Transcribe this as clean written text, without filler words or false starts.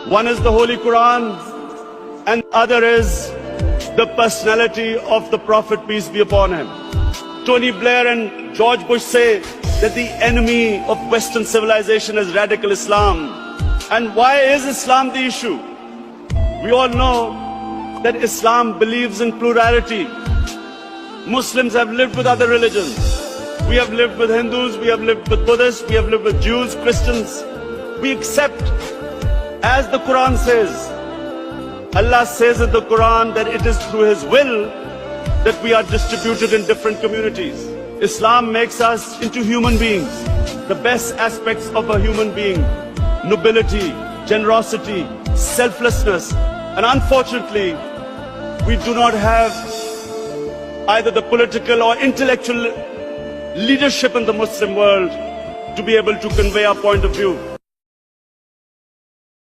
One is the Holy Quran and the other is the personality of the Prophet, peace be upon him. Tony Blair and George Bush say that the enemy of Western civilization is radical Islam. And why is Islam the issue? We all know that Islam believes in plurality. Muslims have lived with other religions. We have lived with Hindus, we have lived with Buddhists, we have lived with Jews, Christians. We accept, as the Quran says, Allah says in the Quran that it is through His will that we are distributed in different communities. Islam makes us into human beings, the best aspects of a human being, nobility, generosity, selflessness. And unfortunately, we do not have either the political or intellectual leadership in the Muslim world to be able to convey our point of view.